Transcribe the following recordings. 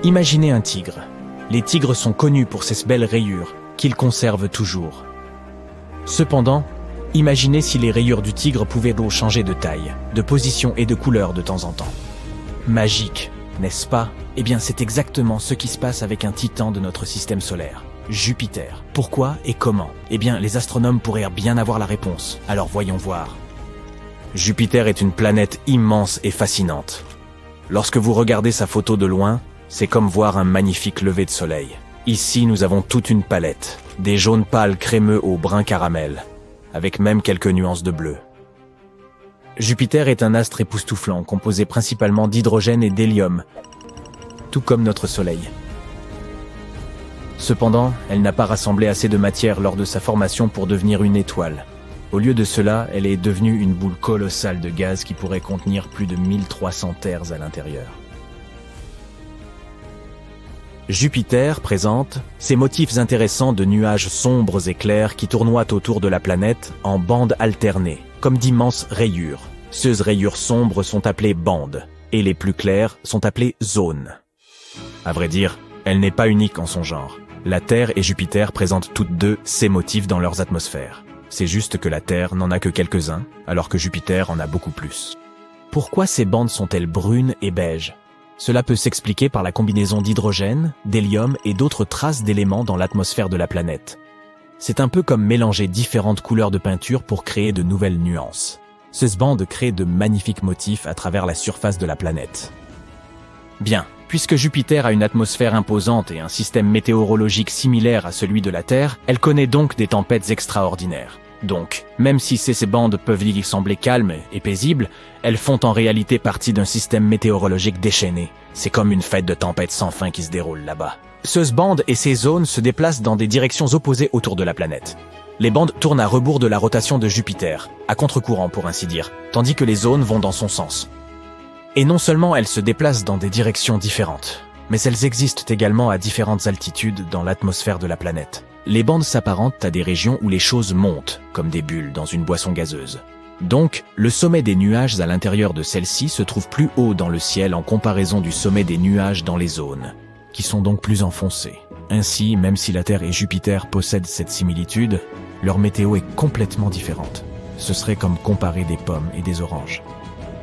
Imaginez un tigre. Les tigres sont connus pour ces belles rayures qu'ils conservent toujours. Cependant, imaginez si les rayures du tigre pouvaient changer de taille, de position et de couleur de temps en temps. Magique, n'est-ce pas? Eh bien, c'est exactement ce qui se passe avec un titan de notre système solaire, Jupiter. Pourquoi et comment? Eh bien, les astronomes pourraient bien avoir la réponse. Alors voyons voir. Jupiter est une planète immense et fascinante. Lorsque vous regardez sa photo de loin, c'est comme voir un magnifique lever de soleil. Ici, nous avons toute une palette, des jaunes pâles crémeux au brun caramel, avec même quelques nuances de bleu. Jupiter est un astre époustouflant, composé principalement d'hydrogène et d'hélium, tout comme notre Soleil. Cependant, elle n'a pas rassemblé assez de matière lors de sa formation pour devenir une étoile. Au lieu de cela, elle est devenue une boule colossale de gaz qui pourrait contenir plus de 1300 terres à l'intérieur. Jupiter présente ces motifs intéressants de nuages sombres et clairs qui tournoient autour de la planète en bandes alternées, comme d'immenses rayures. Ces rayures sombres sont appelées bandes, et les plus claires sont appelées zones. À vrai dire, elle n'est pas unique en son genre. La Terre et Jupiter présentent toutes deux ces motifs dans leurs atmosphères. C'est juste que la Terre n'en a que quelques-uns, alors que Jupiter en a beaucoup plus. Pourquoi ces bandes sont-elles brunes et beiges ? Cela peut s'expliquer par la combinaison d'hydrogène, d'hélium et d'autres traces d'éléments dans l'atmosphère de la planète. C'est un peu comme mélanger différentes couleurs de peinture pour créer de nouvelles nuances. Ces bandes créent de magnifiques motifs à travers la surface de la planète. Bien, puisque Jupiter a une atmosphère imposante et un système météorologique similaire à celui de la Terre, elle connaît donc des tempêtes extraordinaires. Donc, même si ces bandes peuvent y sembler calmes et paisibles, elles font en réalité partie d'un système météorologique déchaîné. C'est comme une fête de tempête sans fin qui se déroule là-bas. Ces bandes et ces zones se déplacent dans des directions opposées autour de la planète. Les bandes tournent à rebours de la rotation de Jupiter, à contre-courant pour ainsi dire, tandis que les zones vont dans son sens. Et non seulement elles se déplacent dans des directions différentes, mais elles existent également à différentes altitudes dans l'atmosphère de la planète. Les bandes s'apparentent à des régions où les choses montent, comme des bulles dans une boisson gazeuse. Donc, le sommet des nuages à l'intérieur de celle-ci se trouve plus haut dans le ciel en comparaison du sommet des nuages dans les zones, qui sont donc plus enfoncées. Ainsi, même si la Terre et Jupiter possèdent cette similitude, leur météo est complètement différente. Ce serait comme comparer des pommes et des oranges.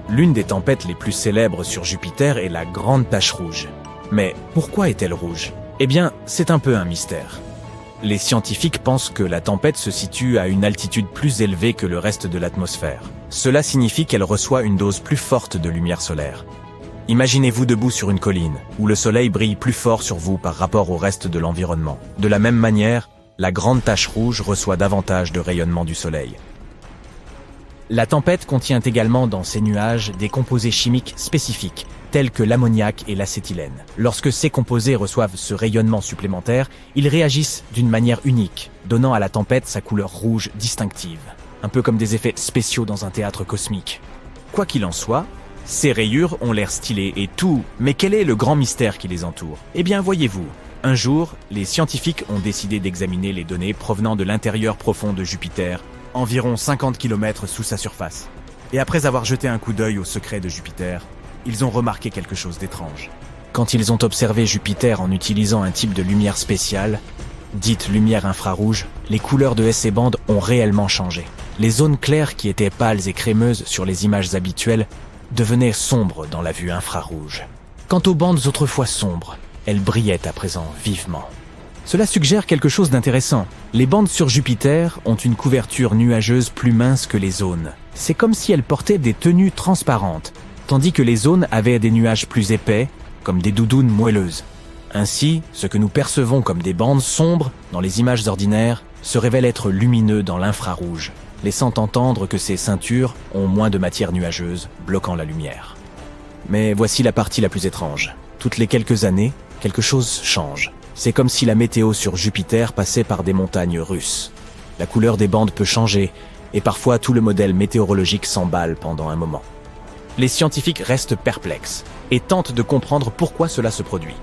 L'une des tempêtes les plus célèbres sur Jupiter est la Grande Tache Rouge. Mais pourquoi est-elle rouge? Eh bien, c'est un peu un mystère. Les scientifiques pensent que la tempête se situe à une altitude plus élevée que le reste de l'atmosphère. Cela signifie qu'elle reçoit une dose plus forte de lumière solaire. Imaginez-vous debout sur une colline, où le soleil brille plus fort sur vous par rapport au reste de l'environnement. De la même manière, la Grande Tache Rouge reçoit davantage de rayonnement du soleil. La tempête contient également dans ses nuages des composés chimiques spécifiques, tels que l'ammoniac et l'acétylène. Lorsque ces composés reçoivent ce rayonnement supplémentaire, ils réagissent d'une manière unique, donnant à la tempête sa couleur rouge distinctive, un peu comme des effets spéciaux dans un théâtre cosmique. Quoi qu'il en soit, ces rayures ont l'air stylées et tout, mais quel est le grand mystère qui les entoure? Eh bien, voyez-vous, un jour, les scientifiques ont décidé d'examiner les données provenant de l'intérieur profond de Jupiter, environ 50 km sous sa surface. Et après avoir jeté un coup d'œil au secret de Jupiter, ils ont remarqué quelque chose d'étrange. Quand ils ont observé Jupiter en utilisant un type de lumière spéciale, dite lumière infrarouge, les couleurs de ces bandes ont réellement changé. Les zones claires qui étaient pâles et crémeuses sur les images habituelles devenaient sombres dans la vue infrarouge. Quant aux bandes autrefois sombres, elles brillaient à présent vivement. Cela suggère quelque chose d'intéressant. Les bandes sur Jupiter ont une couverture nuageuse plus mince que les zones. C'est comme si elles portaient des tenues transparentes, tandis que les zones avaient des nuages plus épais, comme des doudounes moelleuses. Ainsi, ce que nous percevons comme des bandes sombres dans les images ordinaires se révèle être lumineux dans l'infrarouge, laissant entendre que ces ceintures ont moins de matière nuageuse, bloquant la lumière. Mais voici la partie la plus étrange. Toutes les quelques années, quelque chose change. C'est comme si la météo sur Jupiter passait par des montagnes russes. La couleur des bandes peut changer, et parfois tout le modèle météorologique s'emballe pendant un moment. Les scientifiques restent perplexes et tentent de comprendre pourquoi cela se produit.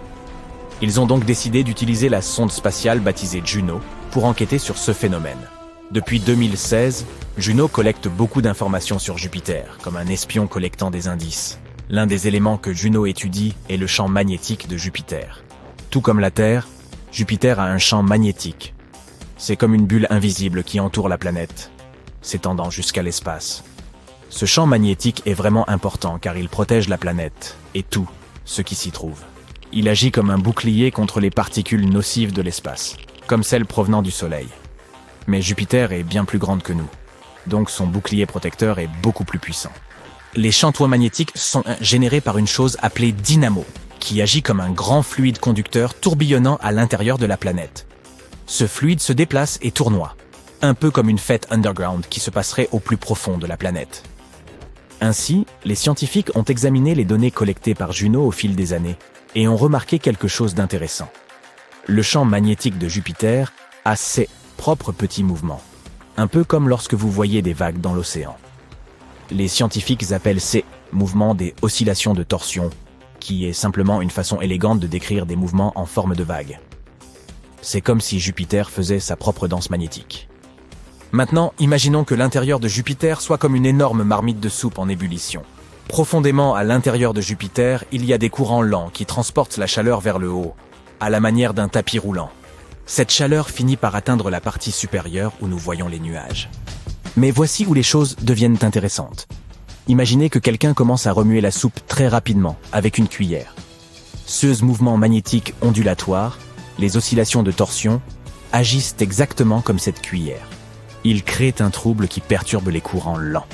Ils ont donc décidé d'utiliser la sonde spatiale baptisée Juno pour enquêter sur ce phénomène. Depuis 2016, Juno collecte beaucoup d'informations sur Jupiter, comme un espion collectant des indices. L'un des éléments que Juno étudie est le champ magnétique de Jupiter. Tout comme la Terre, Jupiter a un champ magnétique. C'est comme une bulle invisible qui entoure la planète, s'étendant jusqu'à l'espace. Ce champ magnétique est vraiment important car il protège la planète et tout ce qui s'y trouve. Il agit comme un bouclier contre les particules nocives de l'espace, comme celles provenant du Soleil. Mais Jupiter est bien plus grande que nous, donc son bouclier protecteur est beaucoup plus puissant. Les champs magnétiques sont générés par une chose appelée dynamo, qui agit comme un grand fluide conducteur tourbillonnant à l'intérieur de la planète. Ce fluide se déplace et tournoie, un peu comme une fête underground qui se passerait au plus profond de la planète. Ainsi, les scientifiques ont examiné les données collectées par Juno au fil des années et ont remarqué quelque chose d'intéressant. Le champ magnétique de Jupiter a ses propres petits mouvements, un peu comme lorsque vous voyez des vagues dans l'océan. Les scientifiques appellent ces mouvements des oscillations de torsion, qui est simplement une façon élégante de décrire des mouvements en forme de vagues. C'est comme si Jupiter faisait sa propre danse magnétique. Maintenant, imaginons que l'intérieur de Jupiter soit comme une énorme marmite de soupe en ébullition. Profondément à l'intérieur de Jupiter, il y a des courants lents qui transportent la chaleur vers le haut, à la manière d'un tapis roulant. Cette chaleur finit par atteindre la partie supérieure où nous voyons les nuages. Mais voici où les choses deviennent intéressantes. Imaginez que quelqu'un commence à remuer la soupe très rapidement, avec une cuillère. Ce mouvement magnétique ondulatoire, les oscillations de torsion, agissent exactement comme cette cuillère. Ils créent un trouble qui perturbe les courants lents.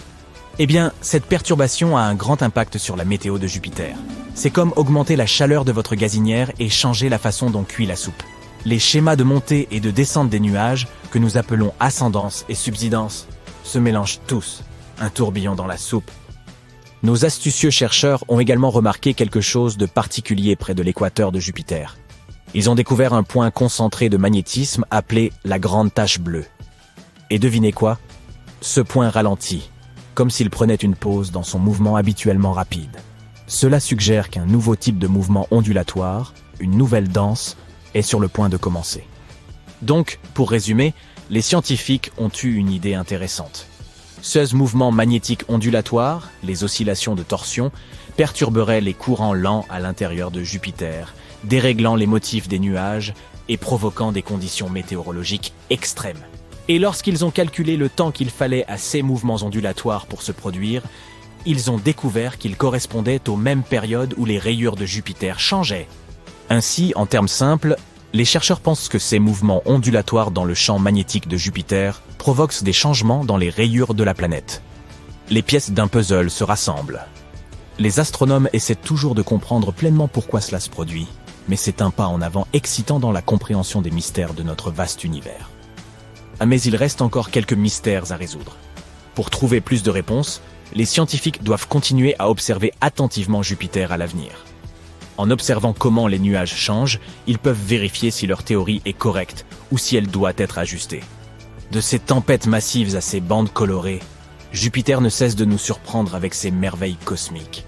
Eh bien, cette perturbation a un grand impact sur la météo de Jupiter. C'est comme augmenter la chaleur de votre gazinière et changer la façon dont cuit la soupe. Les schémas de montée et de descente des nuages, que nous appelons ascendance et subsidence, se mélangent tous, un tourbillon dans la soupe. Nos astucieux chercheurs ont également remarqué quelque chose de particulier près de l'équateur de Jupiter. Ils ont découvert un point concentré de magnétisme appelé la grande tache bleue. Et devinez quoi? Ce point ralentit, comme s'il prenait une pause dans son mouvement habituellement rapide. Cela suggère qu'un nouveau type de mouvement ondulatoire, une nouvelle danse, est sur le point de commencer. Donc, pour résumer, les scientifiques ont eu une idée intéressante. Ce mouvement magnétique ondulatoire, les oscillations de torsion, perturberaient les courants lents à l'intérieur de Jupiter, déréglant les motifs des nuages et provoquant des conditions météorologiques extrêmes. Et lorsqu'ils ont calculé le temps qu'il fallait à ces mouvements ondulatoires pour se produire, ils ont découvert qu'ils correspondaient aux mêmes périodes où les rayures de Jupiter changeaient. Ainsi, en termes simples, les chercheurs pensent que ces mouvements ondulatoires dans le champ magnétique de Jupiter provoquent des changements dans les rayures de la planète. Les pièces d'un puzzle se rassemblent. Les astronomes essaient toujours de comprendre pleinement pourquoi cela se produit, mais c'est un pas en avant excitant dans la compréhension des mystères de notre vaste univers. Mais il reste encore quelques mystères à résoudre. Pour trouver plus de réponses, les scientifiques doivent continuer à observer attentivement Jupiter à l'avenir. En observant comment les nuages changent, ils peuvent vérifier si leur théorie est correcte ou si elle doit être ajustée. De ces tempêtes massives à ces bandes colorées, Jupiter ne cesse de nous surprendre avec ses merveilles cosmiques.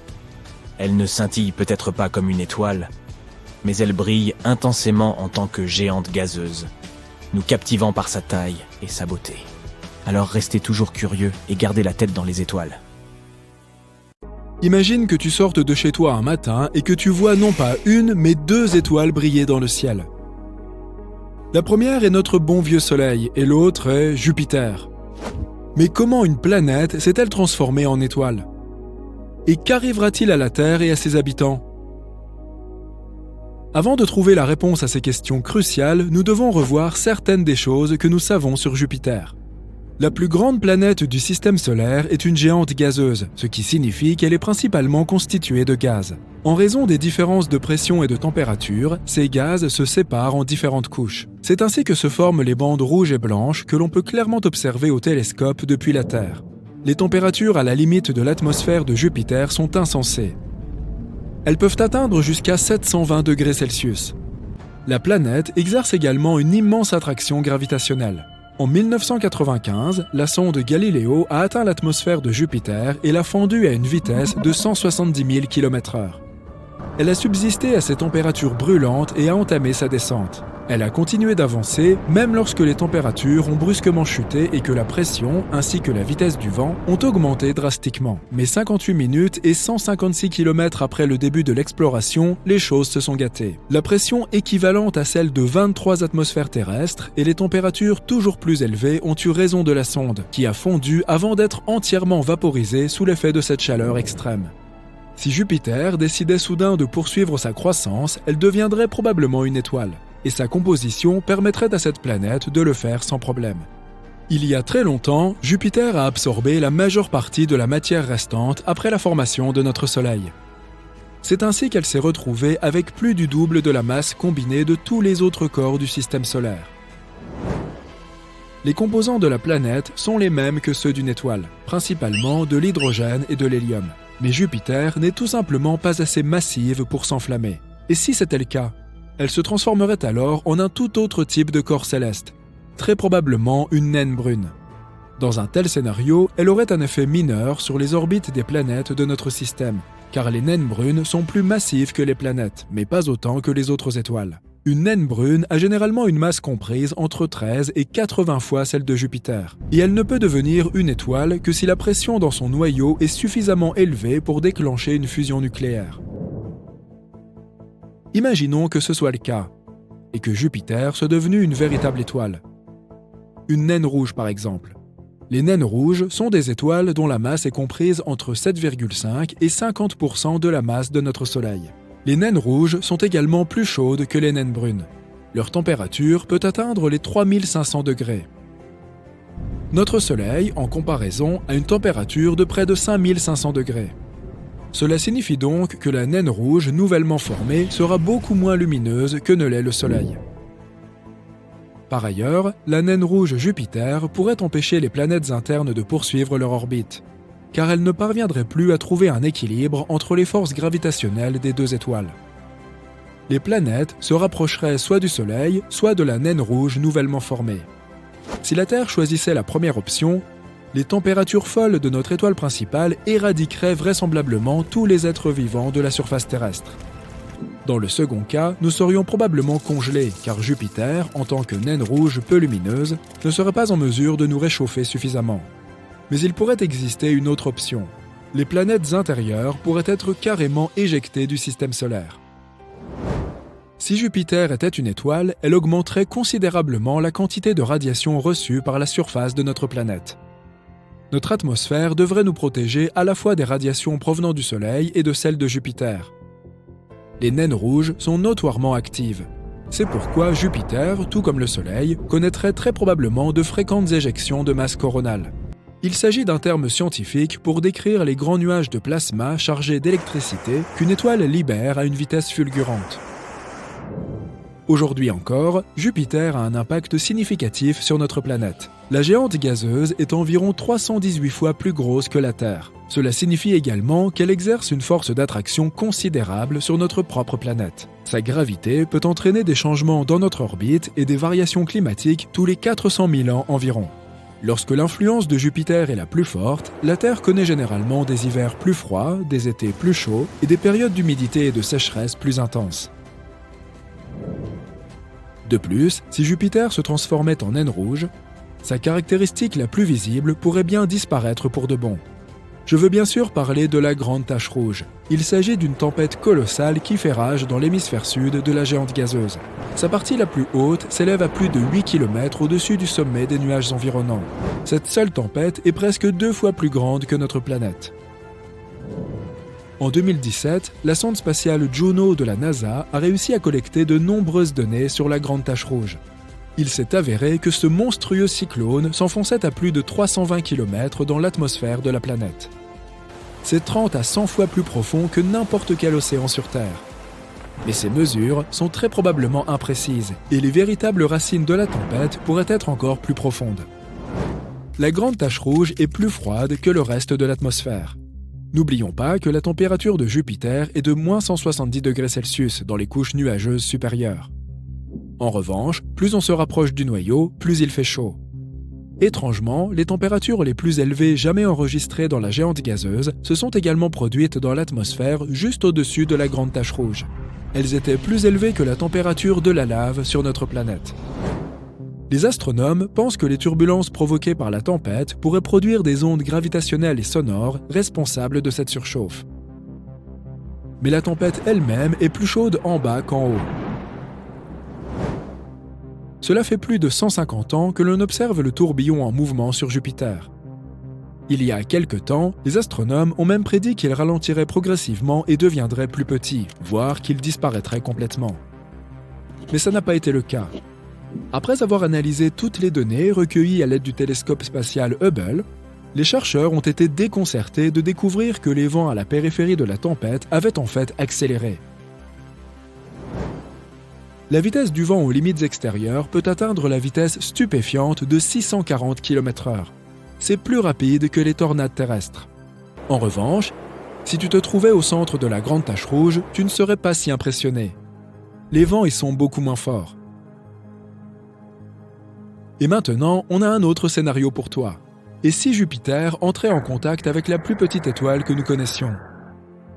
Elle ne scintille peut-être pas comme une étoile, mais elle brille intensément en tant que géante gazeuse, nous captivant par sa taille et sa beauté. Alors restez toujours curieux et gardez la tête dans les étoiles. Imagine que tu sortes de chez toi un matin et que tu vois non pas une, mais 2 étoiles briller dans le ciel. La première est notre bon vieux Soleil et l'autre est Jupiter. Mais comment une planète s'est-elle transformée en étoile? Et qu'arrivera-t-il à la Terre et à ses habitants? Avant de trouver la réponse à ces questions cruciales, nous devons revoir certaines des choses que nous savons sur Jupiter. La plus grande planète du système solaire est une géante gazeuse, ce qui signifie qu'elle est principalement constituée de gaz. En raison des différences de pression et de température, ces gaz se séparent en différentes couches. C'est ainsi que se forment les bandes rouges et blanches que l'on peut clairement observer au télescope depuis la Terre. Les températures à la limite de l'atmosphère de Jupiter sont insensées. Elles peuvent atteindre jusqu'à 720 degrés Celsius. La planète exerce également une immense attraction gravitationnelle. En 1995, la sonde Galileo a atteint l'atmosphère de Jupiter et l'a fendue à une vitesse de 170 000 km/h. Elle a subsisté à ces températures brûlantes et a entamé sa descente. Elle a continué d'avancer même lorsque les températures ont brusquement chuté et que la pression ainsi que la vitesse du vent ont augmenté drastiquement. Mais 58 minutes et 156 km après le début de l'exploration, les choses se sont gâtées. La pression équivalente à celle de 23 atmosphères terrestres et les températures toujours plus élevées ont eu raison de la sonde, qui a fondu avant d'être entièrement vaporisée sous l'effet de cette chaleur extrême. Si Jupiter décidait soudain de poursuivre sa croissance, elle deviendrait probablement une étoile. Et sa composition permettrait à cette planète de le faire sans problème. Il y a très longtemps, Jupiter a absorbé la majeure partie de la matière restante après la formation de notre Soleil. C'est ainsi qu'elle s'est retrouvée avec plus du double de la masse combinée de tous les autres corps du système solaire. Les composants de la planète sont les mêmes que ceux d'une étoile, principalement de l'hydrogène et de l'hélium. Mais Jupiter n'est tout simplement pas assez massive pour s'enflammer. Et si c'était le cas, elle se transformerait alors en un tout autre type de corps céleste, très probablement une naine brune. Dans un tel scénario, elle aurait un effet mineur sur les orbites des planètes de notre système, car les naines brunes sont plus massives que les planètes, mais pas autant que les autres étoiles. Une naine brune a généralement une masse comprise entre 13 et 80 fois celle de Jupiter, et elle ne peut devenir une étoile que si la pression dans son noyau est suffisamment élevée pour déclencher une fusion nucléaire. Imaginons que ce soit le cas, et que Jupiter soit devenu une véritable étoile. Une naine rouge par exemple. Les naines rouges sont des étoiles dont la masse est comprise entre 7,5 et 50% de la masse de notre Soleil. Les naines rouges sont également plus chaudes que les naines brunes. Leur température peut atteindre les 3500 degrés. Notre Soleil, en comparaison, a une température de près de 5500 degrés. Cela signifie donc que la naine rouge nouvellement formée sera beaucoup moins lumineuse que ne l'est le Soleil. Par ailleurs, la naine rouge Jupiter pourrait empêcher les planètes internes de poursuivre leur orbite, car elle ne parviendrait plus à trouver un équilibre entre les forces gravitationnelles des deux étoiles. Les planètes se rapprocheraient soit du Soleil, soit de la naine rouge nouvellement formée. Si la Terre choisissait la première option, les températures folles de notre étoile principale éradiqueraient vraisemblablement tous les êtres vivants de la surface terrestre. Dans le second cas, nous serions probablement congelés, car Jupiter, en tant que naine rouge peu lumineuse, ne serait pas en mesure de nous réchauffer suffisamment. Mais il pourrait exister une autre option. Les planètes intérieures pourraient être carrément éjectées du système solaire. Si Jupiter était une étoile, elle augmenterait considérablement la quantité de radiation reçue par la surface de notre planète. Notre atmosphère devrait nous protéger à la fois des radiations provenant du Soleil et de celles de Jupiter. Les naines rouges sont notoirement actives. C'est pourquoi Jupiter, tout comme le Soleil, connaîtrait très probablement de fréquentes éjections de masse coronale. Il s'agit d'un terme scientifique pour décrire les grands nuages de plasma chargés d'électricité qu'une étoile libère à une vitesse fulgurante. Aujourd'hui encore, Jupiter a un impact significatif sur notre planète. La géante gazeuse est environ 318 fois plus grosse que la Terre. Cela signifie également qu'elle exerce une force d'attraction considérable sur notre propre planète. Sa gravité peut entraîner des changements dans notre orbite et des variations climatiques tous les 400 000 ans environ. Lorsque l'influence de Jupiter est la plus forte, la Terre connaît généralement des hivers plus froids, des étés plus chauds et des périodes d'humidité et de sécheresse plus intenses. De plus, si Jupiter se transformait en naine rouge, sa caractéristique la plus visible pourrait bien disparaître pour de bon. Je veux bien sûr parler de la Grande Tache Rouge. Il s'agit d'une tempête colossale qui fait rage dans l'hémisphère sud de la géante gazeuse. Sa partie la plus haute s'élève à plus de 8 km au-dessus du sommet des nuages environnants. Cette seule tempête est presque 2 fois plus grande que notre planète. En 2017, la sonde spatiale Juno de la NASA a réussi à collecter de nombreuses données sur la Grande Tache Rouge. Il s'est avéré que ce monstrueux cyclone s'enfonçait à plus de 320 km dans l'atmosphère de la planète. C'est 30 à 100 fois plus profond que n'importe quel océan sur Terre. Mais ces mesures sont très probablement imprécises, et les véritables racines de la tempête pourraient être encore plus profondes. La Grande Tache Rouge est plus froide que le reste de l'atmosphère. N'oublions pas que la température de Jupiter est de moins 170 degrés Celsius dans les couches nuageuses supérieures. En revanche, plus on se rapproche du noyau, plus il fait chaud. Étrangement, les températures les plus élevées jamais enregistrées dans la géante gazeuse se sont également produites dans l'atmosphère juste au-dessus de la Grande Tache Rouge. Elles étaient plus élevées que la température de la lave sur notre planète. Les astronomes pensent que les turbulences provoquées par la tempête pourraient produire des ondes gravitationnelles et sonores responsables de cette surchauffe. Mais la tempête elle-même est plus chaude en bas qu'en haut. Cela fait plus de 150 ans que l'on observe le tourbillon en mouvement sur Jupiter. Il y a quelque temps, les astronomes ont même prédit qu'il ralentirait progressivement et deviendrait plus petit, voire qu'il disparaîtrait complètement. Mais ça n'a pas été le cas. Après avoir analysé toutes les données recueillies à l'aide du télescope spatial Hubble, les chercheurs ont été déconcertés de découvrir que les vents à la périphérie de la tempête avaient en fait accéléré. La vitesse du vent aux limites extérieures peut atteindre la vitesse stupéfiante de 640 km/h. C'est plus rapide que les tornades terrestres. En revanche, si tu te trouvais au centre de la grande tache rouge, tu ne serais pas si impressionné. Les vents y sont beaucoup moins forts. Et maintenant, on a un autre scénario pour toi. Et si Jupiter entrait en contact avec la plus petite étoile que nous connaissions?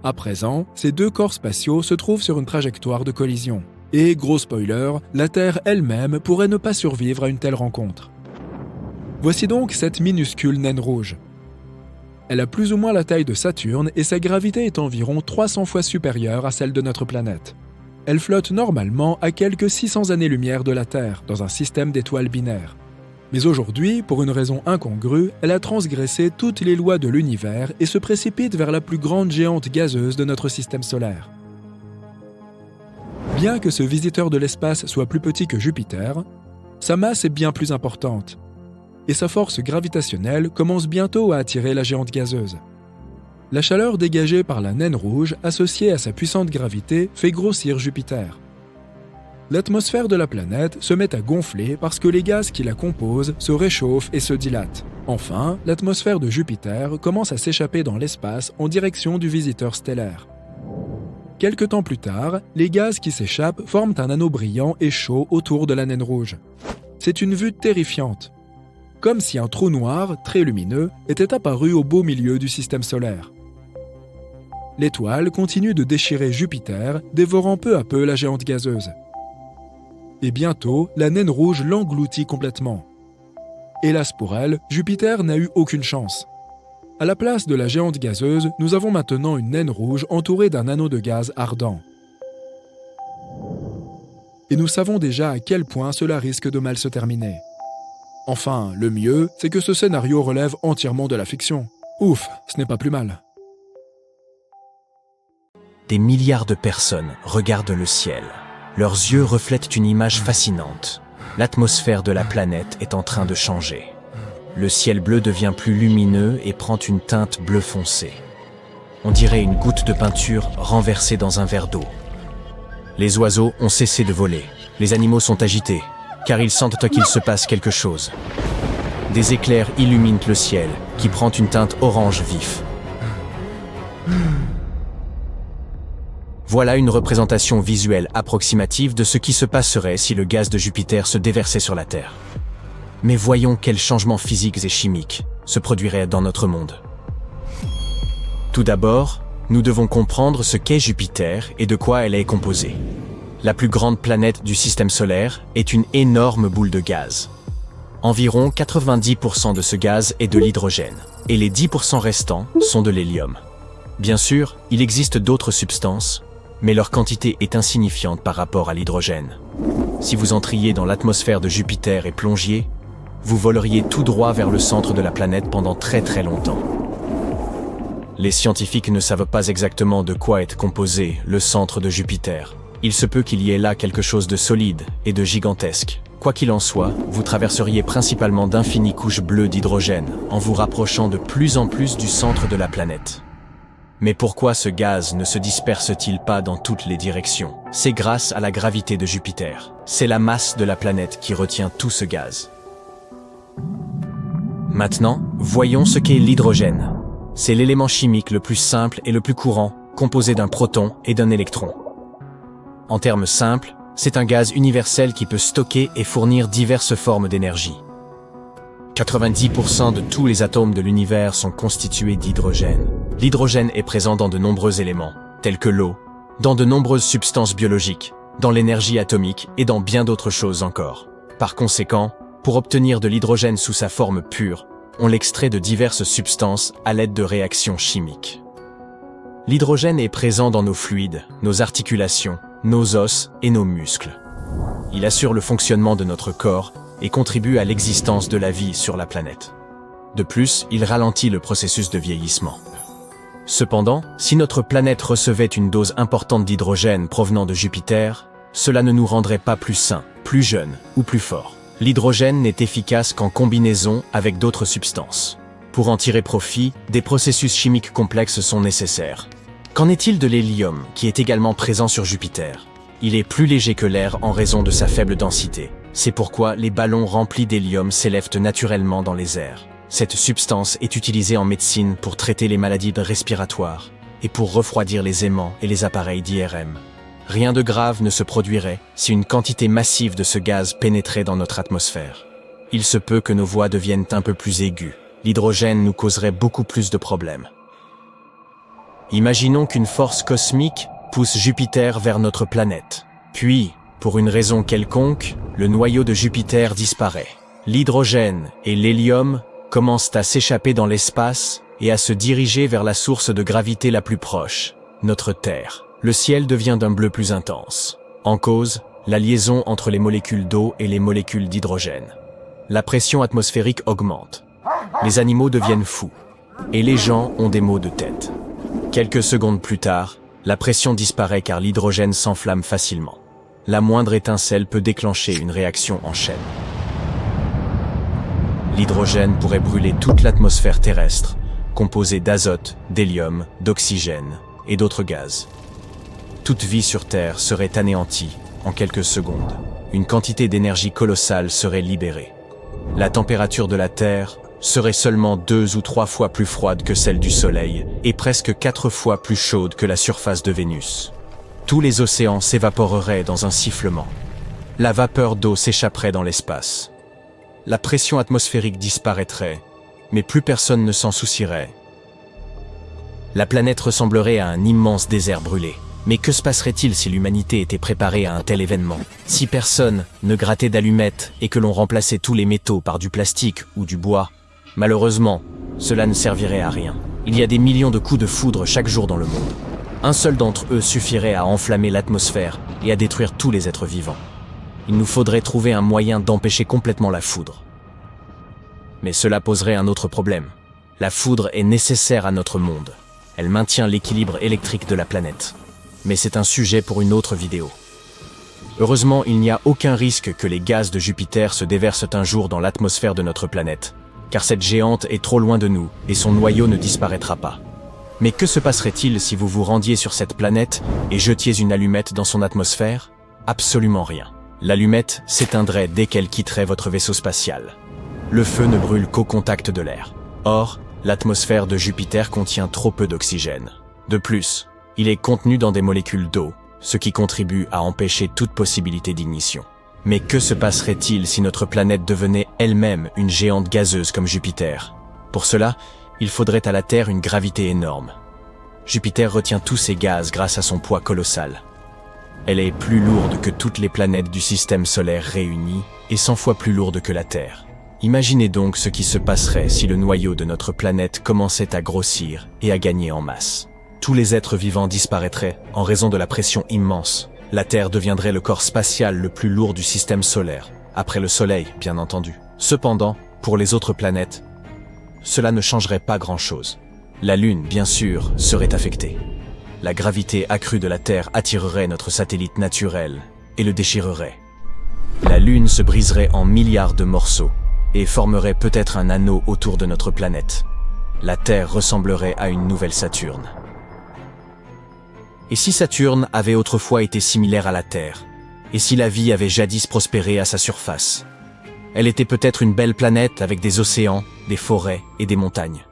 À présent, ces deux corps spatiaux se trouvent sur une trajectoire de collision. Et, gros spoiler, la Terre elle-même pourrait ne pas survivre à une telle rencontre. Voici donc cette minuscule naine rouge. Elle a plus ou moins la taille de Saturne et sa gravité est environ 300 fois supérieure à celle de notre planète. Elle flotte normalement à quelques 600 années-lumière de la Terre, dans un système d'étoiles binaires. Mais aujourd'hui, pour une raison incongrue, elle a transgressé toutes les lois de l'univers et se précipite vers la plus grande géante gazeuse de notre système solaire. Bien que ce visiteur de l'espace soit plus petit que Jupiter, sa masse est bien plus importante. Et sa force gravitationnelle commence bientôt à attirer la géante gazeuse. La chaleur dégagée par la naine rouge, associée à sa puissante gravité, fait grossir Jupiter. L'atmosphère de la planète se met à gonfler parce que les gaz qui la composent se réchauffent et se dilatent. Enfin, l'atmosphère de Jupiter commence à s'échapper dans l'espace en direction du visiteur stellaire. Quelque temps plus tard, les gaz qui s'échappent forment un anneau brillant et chaud autour de la naine rouge. C'est une vue terrifiante. Comme si un trou noir, très lumineux, était apparu au beau milieu du système solaire. L'étoile continue de déchirer Jupiter, dévorant peu à peu la géante gazeuse. Et bientôt, la naine rouge l'engloutit complètement. Hélas pour elle, Jupiter n'a eu aucune chance. À la place de la géante gazeuse, nous avons maintenant une naine rouge entourée d'un anneau de gaz ardent. Et nous savons déjà à quel point cela risque de mal se terminer. Enfin, le mieux, c'est que ce scénario relève entièrement de la fiction. Ouf, ce n'est pas plus mal. Des milliards de personnes regardent le ciel. Leurs yeux reflètent une image fascinante. L'atmosphère de la planète est en train de changer. Le ciel bleu devient plus lumineux et prend une teinte bleu foncé. On dirait une goutte de peinture renversée dans un verre d'eau. Les oiseaux ont cessé de voler. Les animaux sont agités, car ils sentent qu'il se passe quelque chose. Des éclairs illuminent le ciel, qui prend une teinte orange vif. Voilà une représentation visuelle approximative de ce qui se passerait si le gaz de Jupiter se déversait sur la Terre. Mais voyons quels changements physiques et chimiques se produiraient dans notre monde. Tout d'abord, nous devons comprendre ce qu'est Jupiter et de quoi elle est composée. La plus grande planète du système solaire est une énorme boule de gaz. Environ 90% de ce gaz est de l'hydrogène, et les 10% restants sont de l'hélium. Bien sûr, il existe d'autres substances, mais leur quantité est insignifiante par rapport à l'hydrogène. Si vous entriez dans l'atmosphère de Jupiter et plongiez, vous voleriez tout droit vers le centre de la planète pendant très très longtemps. Les scientifiques ne savent pas exactement de quoi est composé le centre de Jupiter. Il se peut qu'il y ait là quelque chose de solide et de gigantesque. Quoi qu'il en soit, vous traverseriez principalement d'infinies couches bleues d'hydrogène en vous rapprochant de plus en plus du centre de la planète. Mais pourquoi ce gaz ne se disperse-t-il pas dans toutes les directions? C'est grâce à la gravité de Jupiter. C'est la masse de la planète qui retient tout ce gaz. Maintenant, voyons ce qu'est l'hydrogène. C'est l'élément chimique le plus simple et le plus courant, composé d'un proton et d'un électron. En termes simples, c'est un gaz universel qui peut stocker et fournir diverses formes d'énergie. 90% de tous les atomes de l'univers sont constitués d'hydrogène. L'hydrogène est présent dans de nombreux éléments, tels que l'eau, dans de nombreuses substances biologiques, dans l'énergie atomique et dans bien d'autres choses encore. Par conséquent, pour obtenir de l'hydrogène sous sa forme pure, on l'extrait de diverses substances à l'aide de réactions chimiques. L'hydrogène est présent dans nos fluides, nos articulations, nos os et nos muscles. Il assure le fonctionnement de notre corps et contribue à l'existence de la vie sur la planète. De plus, il ralentit le processus de vieillissement. Cependant, si notre planète recevait une dose importante d'hydrogène provenant de Jupiter, cela ne nous rendrait pas plus sains, plus jeunes ou plus forts. L'hydrogène n'est efficace qu'en combinaison avec d'autres substances. Pour en tirer profit, des processus chimiques complexes sont nécessaires. Qu'en est-il de l'hélium, qui est également présent sur Jupiter? Il est plus léger que l'air en raison de sa faible densité. C'est pourquoi les ballons remplis d'hélium s'élèvent naturellement dans les airs. Cette substance est utilisée en médecine pour traiter les maladies respiratoires et pour refroidir les aimants et les appareils d'IRM. Rien de grave ne se produirait si une quantité massive de ce gaz pénétrait dans notre atmosphère. Il se peut que nos voix deviennent un peu plus aiguës. L'hydrogène nous causerait beaucoup plus de problèmes. Imaginons qu'une force cosmique pousse Jupiter vers notre planète. Puis, pour une raison quelconque, le noyau de Jupiter disparaît. L'hydrogène et l'hélium commencent à s'échapper dans l'espace et à se diriger vers la source de gravité la plus proche, notre Terre. Le ciel devient d'un bleu plus intense. En cause, la liaison entre les molécules d'eau et les molécules d'hydrogène. La pression atmosphérique augmente. Les animaux deviennent fous. Et les gens ont des maux de tête. Quelques secondes plus tard, la pression disparaît car l'hydrogène s'enflamme facilement. La moindre étincelle peut déclencher une réaction en chaîne. L'hydrogène pourrait brûler toute l'atmosphère terrestre, composée d'azote, d'hélium, d'oxygène et d'autres gaz. Toute vie sur Terre serait anéantie en quelques secondes. Une quantité d'énergie colossale serait libérée. La température de la Terre serait seulement 2 ou 3 fois plus froide que celle du Soleil et presque 4 fois plus chaude que la surface de Vénus. Tous les océans s'évaporeraient dans un sifflement. La vapeur d'eau s'échapperait dans l'espace. La pression atmosphérique disparaîtrait, mais plus personne ne s'en soucierait. La planète ressemblerait à un immense désert brûlé. Mais que se passerait-il si l'humanité était préparée à un tel événement? Si personne ne grattait d'allumettes et que l'on remplaçait tous les métaux par du plastique ou du bois, malheureusement, cela ne servirait à rien. Il y a des millions de coups de foudre chaque jour dans le monde. Un seul d'entre eux suffirait à enflammer l'atmosphère et à détruire tous les êtres vivants. Il nous faudrait trouver un moyen d'empêcher complètement la foudre. Mais cela poserait un autre problème. La foudre est nécessaire à notre monde. Elle maintient l'équilibre électrique de la planète. Mais c'est un sujet pour une autre vidéo. Heureusement, il n'y a aucun risque que les gaz de Jupiter se déversent un jour dans l'atmosphère de notre planète, car cette géante est trop loin de nous et son noyau ne disparaîtra pas. Mais que se passerait-il si vous vous rendiez sur cette planète et jetiez une allumette dans son atmosphère? Absolument rien. L'allumette s'éteindrait dès qu'elle quitterait votre vaisseau spatial. Le feu ne brûle qu'au contact de l'air. Or, l'atmosphère de Jupiter contient trop peu d'oxygène. De plus, il est contenu dans des molécules d'eau, ce qui contribue à empêcher toute possibilité d'ignition. Mais que se passerait-il si notre planète devenait elle-même une géante gazeuse comme Jupiter? Pour cela, il faudrait à la Terre une gravité énorme. Jupiter retient tous ces gaz grâce à son poids colossal. Elle est plus lourde que toutes les planètes du système solaire réunies et 100 fois plus lourde que la Terre. Imaginez donc ce qui se passerait si le noyau de notre planète commençait à grossir et à gagner en masse. Tous les êtres vivants disparaîtraient en raison de la pression immense. La Terre deviendrait le corps spatial le plus lourd du système solaire, après le Soleil, bien entendu. Cependant, pour les autres planètes, cela ne changerait pas grand-chose. La Lune, bien sûr, serait affectée. La gravité accrue de la Terre attirerait notre satellite naturel et le déchirerait. La Lune se briserait en milliards de morceaux et formerait peut-être un anneau autour de notre planète. La Terre ressemblerait à une nouvelle Saturne. Et si Saturne avait autrefois été similaire à la Terre? Et si la vie avait jadis prospéré à sa surface? Elle était peut-être une belle planète avec des océans, des forêts et des montagnes.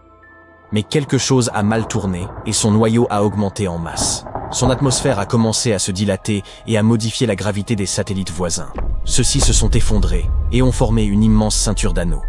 Mais quelque chose a mal tourné et son noyau a augmenté en masse. Son atmosphère a commencé à se dilater et à modifier la gravité des satellites voisins. Ceux-ci se sont effondrés et ont formé une immense ceinture d'anneaux.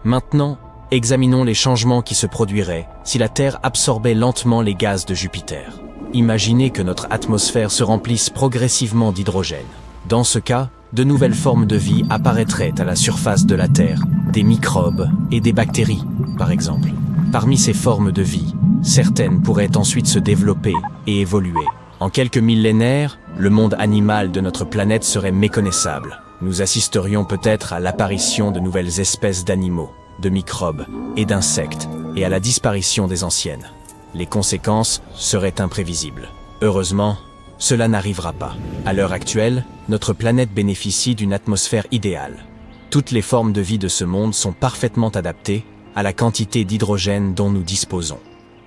Maintenant, examinons les changements qui se produiraient si la Terre absorbait lentement les gaz de Jupiter. Imaginez que notre atmosphère se remplisse progressivement d'hydrogène. Dans ce cas, de nouvelles formes de vie apparaîtraient à la surface de la Terre, des microbes et des bactéries, par exemple. Parmi ces formes de vie, certaines pourraient ensuite se développer et évoluer. En quelques millénaires, le monde animal de notre planète serait méconnaissable. Nous assisterions peut-être à l'apparition de nouvelles espèces d'animaux, de microbes et d'insectes, et à la disparition des anciennes. Les conséquences seraient imprévisibles. Heureusement, cela n'arrivera pas. À l'heure actuelle, notre planète bénéficie d'une atmosphère idéale. Toutes les formes de vie de ce monde sont parfaitement adaptées à la quantité d'hydrogène dont nous disposons.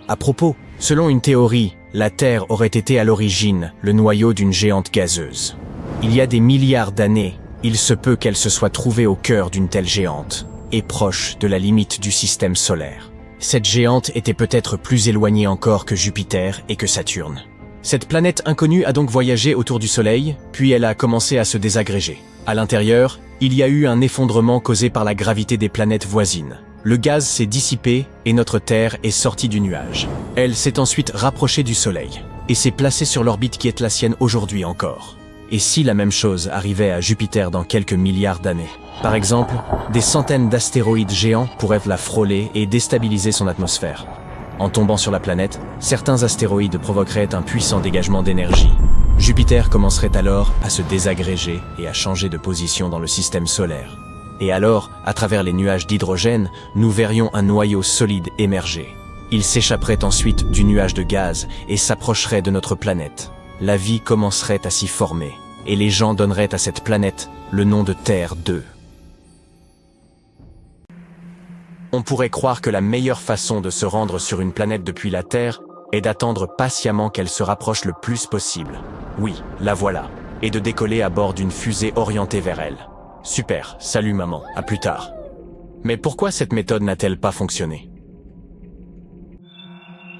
À propos, selon une théorie, la Terre aurait été à l'origine le noyau d'une géante gazeuse. Il y a des milliards d'années, il se peut qu'elle se soit trouvée au cœur d'une telle géante, et proche de la limite du système solaire. Cette géante était peut-être plus éloignée encore que Jupiter et que Saturne. Cette planète inconnue a donc voyagé autour du Soleil, puis elle a commencé à se désagréger. À l'intérieur, il y a eu un effondrement causé par la gravité des planètes voisines. Le gaz s'est dissipé et notre Terre est sortie du nuage. Elle s'est ensuite rapprochée du Soleil et s'est placée sur l'orbite qui est la sienne aujourd'hui encore. Et si la même chose arrivait à Jupiter dans quelques milliards d'années? Par exemple, des centaines d'astéroïdes géants pourraient la frôler et déstabiliser son atmosphère. En tombant sur la planète, certains astéroïdes provoqueraient un puissant dégagement d'énergie. Jupiter commencerait alors à se désagréger et à changer de position dans le système solaire. Et alors, à travers les nuages d'hydrogène, nous verrions un noyau solide émerger. Il s'échapperait ensuite du nuage de gaz et s'approcherait de notre planète. La vie commencerait à s'y former, et les gens donneraient à cette planète le nom de Terre 2. On pourrait croire que la meilleure façon de se rendre sur une planète depuis la Terre est d'attendre patiemment qu'elle se rapproche le plus possible. Oui, la voilà, et de décoller à bord d'une fusée orientée vers elle. Super, salut maman, à plus tard. Mais pourquoi cette méthode n'a-t-elle pas fonctionné?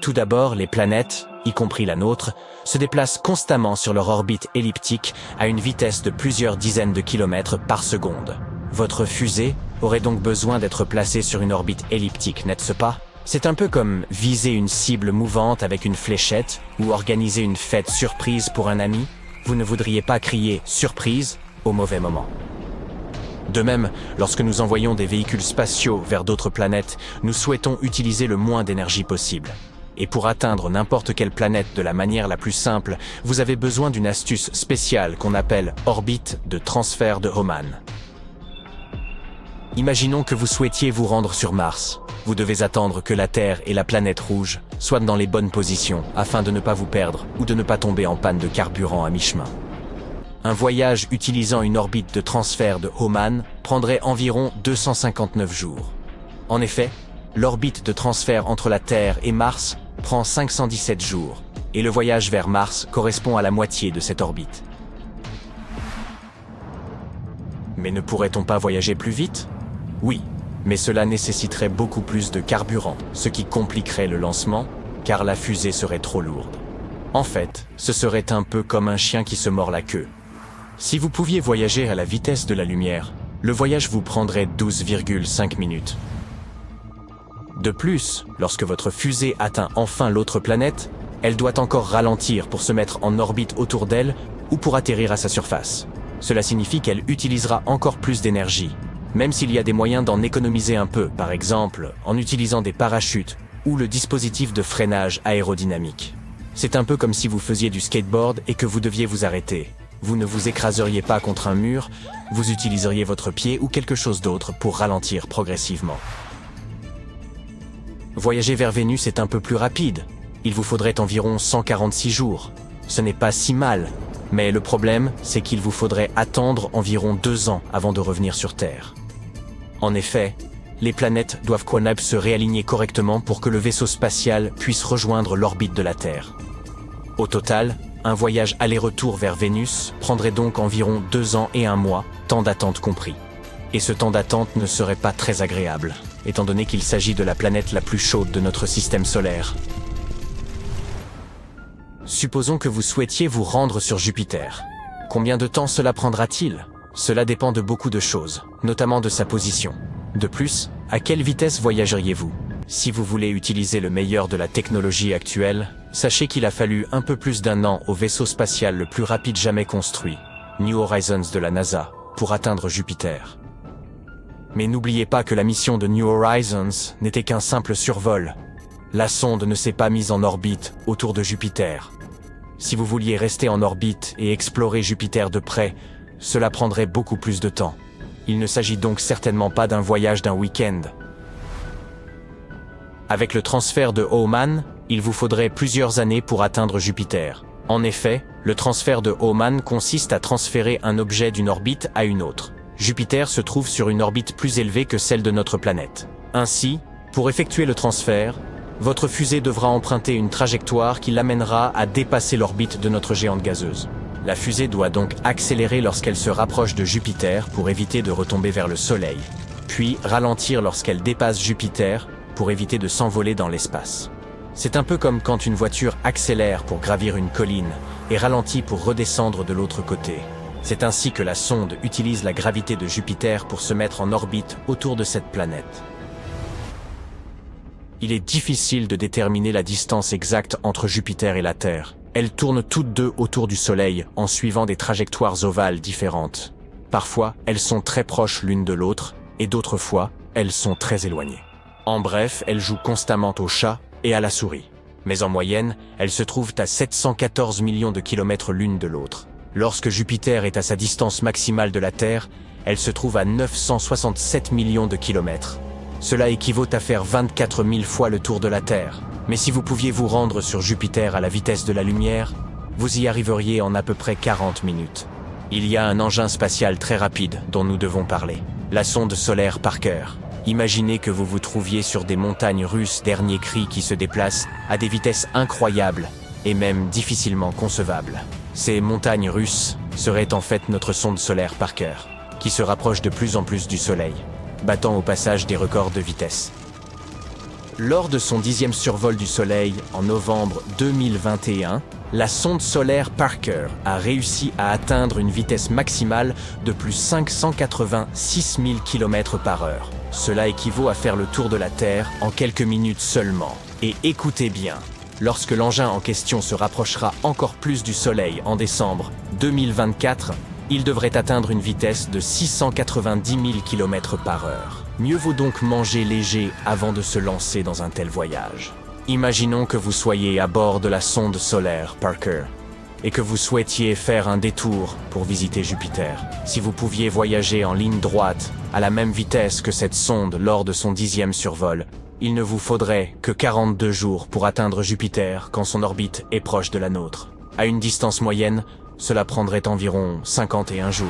Tout d'abord, les planètes, y compris la nôtre, se déplacent constamment sur leur orbite elliptique à une vitesse de plusieurs dizaines de kilomètres par seconde. Votre fusée aurait donc besoin d'être placée sur une orbite elliptique, n'est-ce pas? C'est un peu comme viser une cible mouvante avec une fléchette ou organiser une fête surprise pour un ami. Vous ne voudriez pas crier « surprise » au mauvais moment. De même, lorsque nous envoyons des véhicules spatiaux vers d'autres planètes, nous souhaitons utiliser le moins d'énergie possible. Et pour atteindre n'importe quelle planète de la manière la plus simple, vous avez besoin d'une astuce spéciale qu'on appelle orbite de transfert de Hohmann. Imaginons que vous souhaitiez vous rendre sur Mars. Vous devez attendre que la Terre et la planète rouge soient dans les bonnes positions afin de ne pas vous perdre ou de ne pas tomber en panne de carburant à mi-chemin. Un voyage utilisant une orbite de transfert de Hohmann prendrait environ 259 jours. En effet, l'orbite de transfert entre la Terre et Mars prend 517 jours, et le voyage vers Mars correspond à la moitié de cette orbite. Mais ne pourrait-on pas voyager plus vite? Oui, mais cela nécessiterait beaucoup plus de carburant, ce qui compliquerait le lancement, car la fusée serait trop lourde. En fait, ce serait un peu comme un chien qui se mord la queue. Si vous pouviez voyager à la vitesse de la lumière, le voyage vous prendrait 12,5 minutes. De plus, lorsque votre fusée atteint enfin l'autre planète, elle doit encore ralentir pour se mettre en orbite autour d'elle ou pour atterrir à sa surface. Cela signifie qu'elle utilisera encore plus d'énergie, même s'il y a des moyens d'en économiser un peu, par exemple en utilisant des parachutes ou le dispositif de freinage aérodynamique. C'est un peu comme si vous faisiez du skateboard et que vous deviez vous arrêter. Vous ne vous écraseriez pas contre un mur, vous utiliseriez votre pied ou quelque chose d'autre pour ralentir progressivement. Voyager vers Vénus est un peu plus rapide. Il vous faudrait environ 146 jours. Ce n'est pas si mal, mais le problème, c'est qu'il vous faudrait attendre environ 2 ans avant de revenir sur Terre. En effet, les planètes doivent se réaligner correctement pour que le vaisseau spatial puisse rejoindre l'orbite de la Terre. Au total, un voyage aller-retour vers Vénus prendrait donc environ 2 ans et 1 mois, temps d'attente compris. Et ce temps d'attente ne serait pas très agréable, étant donné qu'il s'agit de la planète la plus chaude de notre système solaire. Supposons que vous souhaitiez vous rendre sur Jupiter. Combien de temps cela prendra-t-il? Cela dépend de beaucoup de choses, notamment de sa position. De plus, à quelle vitesse voyageriez-vous? Si vous voulez utiliser le meilleur de la technologie actuelle, Sachez qu'il a fallu un peu plus d'1 an au vaisseau spatial le plus rapide jamais construit, New Horizons de la NASA, pour atteindre Jupiter. Mais n'oubliez pas que la mission de New Horizons n'était qu'un simple survol. La sonde ne s'est pas mise en orbite autour de Jupiter. Si vous vouliez rester en orbite et explorer Jupiter de près, cela prendrait beaucoup plus de temps. Il ne s'agit donc certainement pas d'un voyage d'un week-end. Avec le transfert de Hohmann, il vous faudrait plusieurs années pour atteindre Jupiter. En effet, le transfert de Hohmann consiste à transférer un objet d'une orbite à une autre. Jupiter se trouve sur une orbite plus élevée que celle de notre planète. Ainsi, pour effectuer le transfert, votre fusée devra emprunter une trajectoire qui l'amènera à dépasser l'orbite de notre géante gazeuse. La fusée doit donc accélérer lorsqu'elle se rapproche de Jupiter pour éviter de retomber vers le Soleil, puis ralentir lorsqu'elle dépasse Jupiter pour éviter de s'envoler dans l'espace. C'est un peu comme quand une voiture accélère pour gravir une colline et ralentit pour redescendre de l'autre côté. C'est ainsi que la sonde utilise la gravité de Jupiter pour se mettre en orbite autour de cette planète. Il est difficile de déterminer la distance exacte entre Jupiter et la Terre. Elles tournent toutes deux autour du Soleil en suivant des trajectoires ovales différentes. Parfois, elles sont très proches l'une de l'autre, et d'autres fois, elles sont très éloignées. En bref, elles jouent constamment au chat et à la souris. Mais en moyenne, elles se trouvent à 714 millions de kilomètres l'une de l'autre. Lorsque Jupiter est à sa distance maximale de la Terre, elle se trouve à 967 millions de kilomètres. Cela équivaut à faire 24 000 fois le tour de la Terre. Mais si vous pouviez vous rendre sur Jupiter à la vitesse de la lumière, vous y arriveriez en à peu près 40 minutes. Il y a un engin spatial très rapide dont nous devons parler, la sonde solaire Parker. Imaginez que vous vous trouviez sur des montagnes russes dernier cri qui se déplacent à des vitesses incroyables et même difficilement concevables. Ces montagnes russes seraient en fait notre sonde solaire Parker, qui se rapproche de plus en plus du Soleil, battant au passage des records de vitesse. Lors de son 10e survol du Soleil en novembre 2021, la sonde solaire Parker a réussi à atteindre une vitesse maximale de plus 586 000 km/h. Cela équivaut à faire le tour de la Terre en quelques minutes seulement. Et écoutez bien, lorsque l'engin en question se rapprochera encore plus du Soleil en décembre 2024, il devrait atteindre une vitesse de 690 000 km/h. Mieux vaut donc manger léger avant de se lancer dans un tel voyage. Imaginons que vous soyez à bord de la sonde solaire Parker et que vous souhaitiez faire un détour pour visiter Jupiter. Si vous pouviez voyager en ligne droite à la même vitesse que cette sonde lors de son 10e survol, il ne vous faudrait que 42 jours pour atteindre Jupiter quand son orbite est proche de la nôtre. À une distance moyenne, cela prendrait environ 51 jours.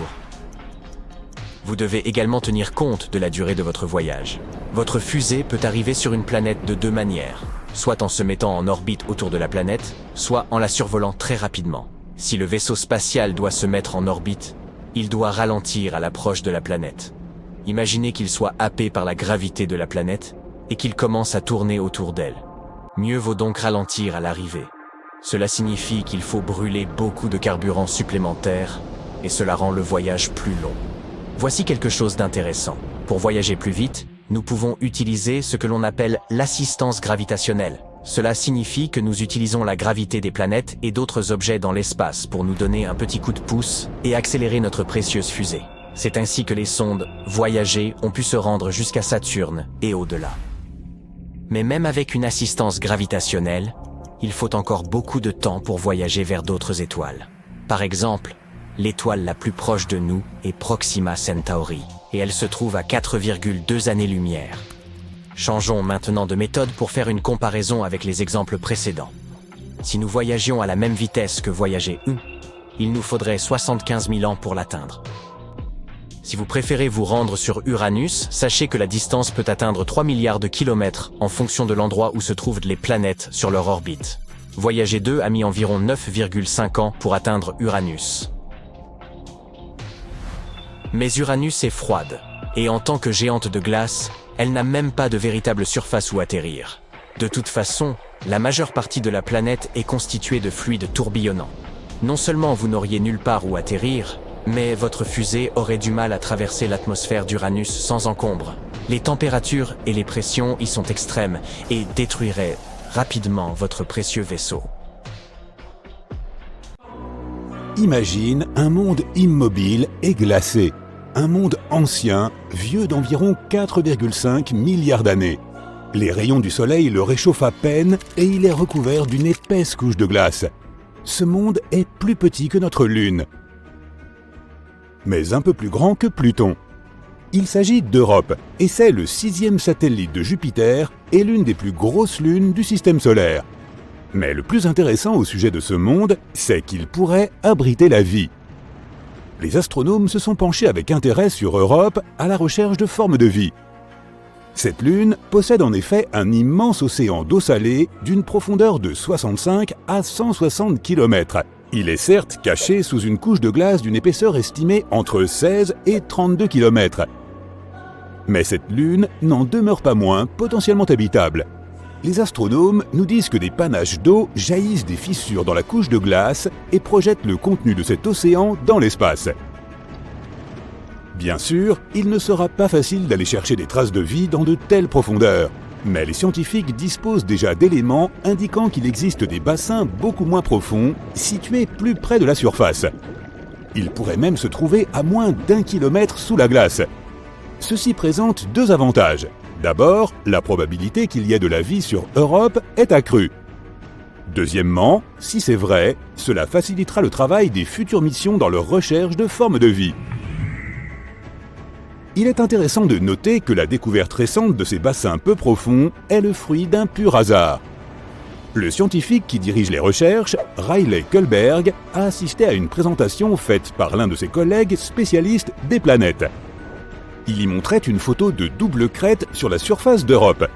Vous devez également tenir compte de la durée de votre voyage. Votre fusée peut arriver sur une planète de deux manières, soit en se mettant en orbite autour de la planète, soit en la survolant très rapidement. Si le vaisseau spatial doit se mettre en orbite, il doit ralentir à l'approche de la planète. Imaginez qu'il soit happé par la gravité de la planète et qu'il commence à tourner autour d'elle. Mieux vaut donc ralentir à l'arrivée. Cela signifie qu'il faut brûler beaucoup de carburant supplémentaire et cela rend le voyage plus long. Voici quelque chose d'intéressant. Pour voyager plus vite, nous pouvons utiliser ce que l'on appelle l'assistance gravitationnelle. Cela signifie que nous utilisons la gravité des planètes et d'autres objets dans l'espace pour nous donner un petit coup de pouce et accélérer notre précieuse fusée. C'est ainsi que les sondes Voyager ont pu se rendre jusqu'à Saturne et au-delà. Mais même avec une assistance gravitationnelle, il faut encore beaucoup de temps pour voyager vers d'autres étoiles. Par exemple, l'étoile la plus proche de nous est Proxima Centauri, et elle se trouve à 4,2 années-lumière. Changeons maintenant de méthode pour faire une comparaison avec les exemples précédents. Si nous voyagions à la même vitesse que Voyager 1, il nous faudrait 75 000 ans pour l'atteindre. Si vous préférez vous rendre sur Uranus, sachez que la distance peut atteindre 3 milliards de kilomètres en fonction de l'endroit où se trouvent les planètes sur leur orbite. Voyager 2 a mis environ 9,5 ans pour atteindre Uranus. Mais Uranus est froide, et en tant que géante de glace, elle n'a même pas de véritable surface où atterrir. De toute façon, la majeure partie de la planète est constituée de fluide tourbillonnant. Non seulement vous n'auriez nulle part où atterrir, mais votre fusée aurait du mal à traverser l'atmosphère d'Uranus sans encombre. Les températures et les pressions y sont extrêmes et détruiraient rapidement votre précieux vaisseau. Imagine un monde immobile et glacé. Un monde ancien, vieux d'environ 4,5 milliards d'années. Les rayons du soleil le réchauffent à peine et il est recouvert d'une épaisse couche de glace. Ce monde est plus petit que notre Lune, mais un peu plus grand que Pluton. Il s'agit d'Europe et c'est le 6e satellite de Jupiter et l'une des plus grosses lunes du système solaire. Mais le plus intéressant au sujet de ce monde, c'est qu'il pourrait abriter la vie. Les astronomes se sont penchés avec intérêt sur Europe à la recherche de formes de vie. Cette lune possède en effet un immense océan d'eau salée d'une profondeur de 65 à 160 km. Il est certes caché sous une couche de glace d'une épaisseur estimée entre 16 et 32 km. Mais cette lune n'en demeure pas moins potentiellement habitable. Les astronomes nous disent que des panaches d'eau jaillissent des fissures dans la couche de glace et projettent le contenu de cet océan dans l'espace. Bien sûr, il ne sera pas facile d'aller chercher des traces de vie dans de telles profondeurs, mais les scientifiques disposent déjà d'éléments indiquant qu'il existe des bassins beaucoup moins profonds, situés plus près de la surface. Ils pourraient même se trouver à moins d'1 kilomètre sous la glace. Ceci présente deux avantages. D'abord, la probabilité qu'il y ait de la vie sur Europe est accrue. Deuxièmement, si c'est vrai, cela facilitera le travail des futures missions dans leur recherche de formes de vie. Il est intéressant de noter que la découverte récente de ces bassins peu profonds est le fruit d'un pur hasard. Le scientifique qui dirige les recherches, Riley Kullberg, a assisté à une présentation faite par l'un de ses collègues spécialistes des planètes. Il y montrait une photo de double crête sur la surface d'Europe.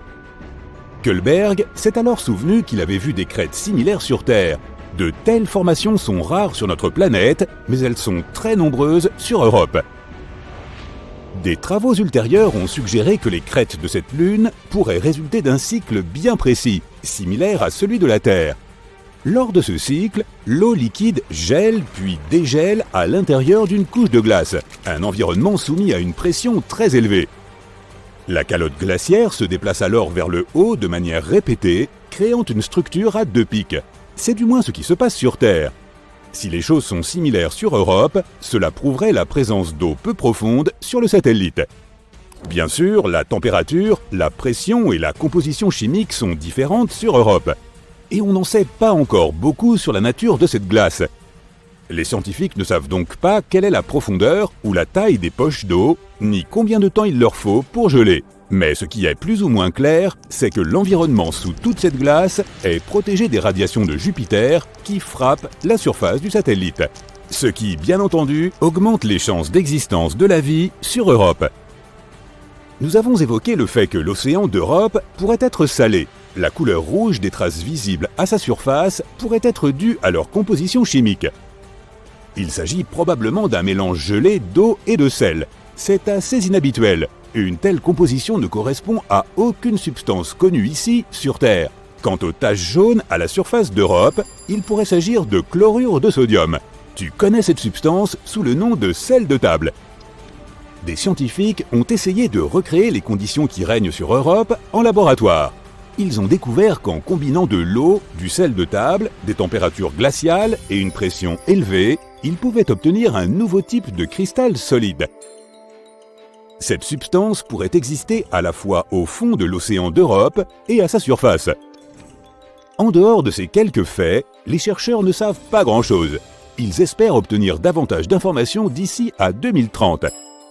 Kullberg s'est alors souvenu qu'il avait vu des crêtes similaires sur Terre. De telles formations sont rares sur notre planète, mais elles sont très nombreuses sur Europe. Des travaux ultérieurs ont suggéré que les crêtes de cette lune pourraient résulter d'un cycle bien précis, similaire à celui de la Terre. Lors de ce cycle, l'eau liquide gèle puis dégèle à l'intérieur d'une couche de glace, un environnement soumis à une pression très élevée. La calotte glaciaire se déplace alors vers le haut de manière répétée, créant une structure à deux pics. C'est du moins ce qui se passe sur Terre. Si les choses sont similaires sur Europe, cela prouverait la présence d'eau peu profonde sur le satellite. Bien sûr, la température, la pression et la composition chimique sont différentes sur Europe. Et on n'en sait pas encore beaucoup sur la nature de cette glace. Les scientifiques ne savent donc pas quelle est la profondeur ou la taille des poches d'eau, ni combien de temps il leur faut pour geler. Mais ce qui est plus ou moins clair, c'est que l'environnement sous toute cette glace est protégé des radiations de Jupiter qui frappent la surface du satellite. Ce qui, bien entendu, augmente les chances d'existence de la vie sur Europe. Nous avons évoqué le fait que l'océan d'Europe pourrait être salé. La couleur rouge des traces visibles à sa surface pourrait être due à leur composition chimique. Il s'agit probablement d'un mélange gelé d'eau et de sel. C'est assez inhabituel. Une telle composition ne correspond à aucune substance connue ici, sur Terre. Quant aux taches jaunes à la surface d'Europe, il pourrait s'agir de chlorure de sodium. Tu connais cette substance sous le nom de sel de table. Des scientifiques ont essayé de recréer les conditions qui règnent sur Europe en laboratoire. Ils ont découvert qu'en combinant de l'eau, du sel de table, des températures glaciales et une pression élevée, ils pouvaient obtenir un nouveau type de cristal solide. Cette substance pourrait exister à la fois au fond de l'océan d'Europe et à sa surface. En dehors de ces quelques faits, les chercheurs ne savent pas grand-chose. Ils espèrent obtenir davantage d'informations d'ici à 2030.